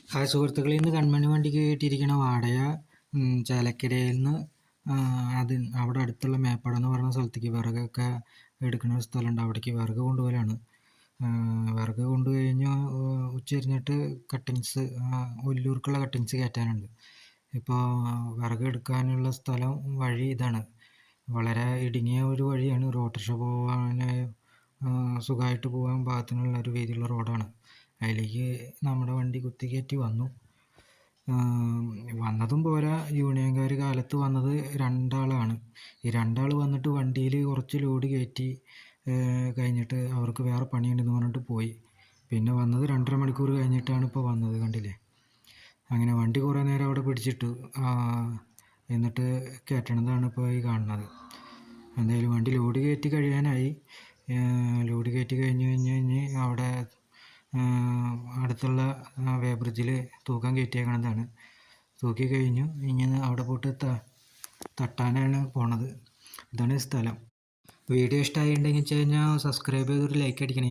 Hi സുഹൃത്തുക്കളെ, ഇന്ന് കൺമണി വണ്ടിക്ക് കയറ്റിയിരിക്കുന്ന വാടക ചേലക്കരയിൽ നിന്ന് അവിടെ അടുത്തുള്ള മേപ്പാടം എന്ന് പറയുന്ന സ്ഥലത്തേക്ക് വിറകൊക്കെ എടുക്കുന്ന ഒരു സ്ഥലമുണ്ട്. അവിടേക്ക് വിറക് കൊണ്ടുപോകലാണ്. വിറക് കൊണ്ടുകഴിഞ്ഞ് ഉച്ചതിരിഞ്ഞിട്ട് കട്ടിങ്സ് ഒല്ലൂർക്കുള്ള കട്ടിങ്സ് കയറ്റാനുണ്ട്. ഇപ്പോൾ വിറക് എടുക്കാനുള്ള സ്ഥലം വഴി ഇതാണ്. വളരെ ഇടുങ്ങിയ ഒരു വഴിയാണ്. ഒരു ഓട്ടോറിക്ഷ പോകാൻ സുഖമായിട്ട് പോകാൻ പാകത്തിനുള്ള ഒരു വീതിയുള്ള റോഡാണ്. അതിലേക്ക് നമ്മുടെ വണ്ടി കുത്തിക്കയറ്റി വന്നതും പോരാ, യൂണിയൻകാർ കാലത്ത് വന്നത് രണ്ടാളാണ്. ഈ രണ്ടാൾ വന്നിട്ട് വണ്ടിയിൽ കുറച്ച് ലോഡ് കയറ്റി കഴിഞ്ഞിട്ട് അവർക്ക് വേറെ പണിയുണ്ടെന്ന് പറഞ്ഞിട്ട് പോയി. പിന്നെ വന്നത് 2.5 മണിക്കൂർ കഴിഞ്ഞിട്ടാണ് ഇപ്പോൾ വന്നത്. കണ്ടില്ലേ? അങ്ങനെ വണ്ടി കുറേ നേരം അവിടെ പിടിച്ചിട്ടു. എന്നിട്ട് കയറ്റണതാണ് ഇപ്പോൾ ഈ കാണുന്നത്. എന്തായാലും വണ്ടി ലോഡ് കയറ്റി കഴിയാനായി. ലോഡ് കയറ്റി കഴിഞ്ഞ് അവിടെ അടുത്തുള്ള വേ ബ്രിഡ്ജിൽ തൂക്കം കയറ്റിയേക്കണതാണ്. തൂക്കി കഴിഞ്ഞു. ഇനി അവിടെ പോയിട്ട് തട്ടാനാണ് പോണത്. ഇതാണ് സ്ഥലം. വീഡിയോ ഇഷ്ടമായിട്ടുണ്ടെങ്കിൽ സബ്സ്ക്രൈബ് ചെയ്തൊരു ലൈക്ക് അടിക്കണേ.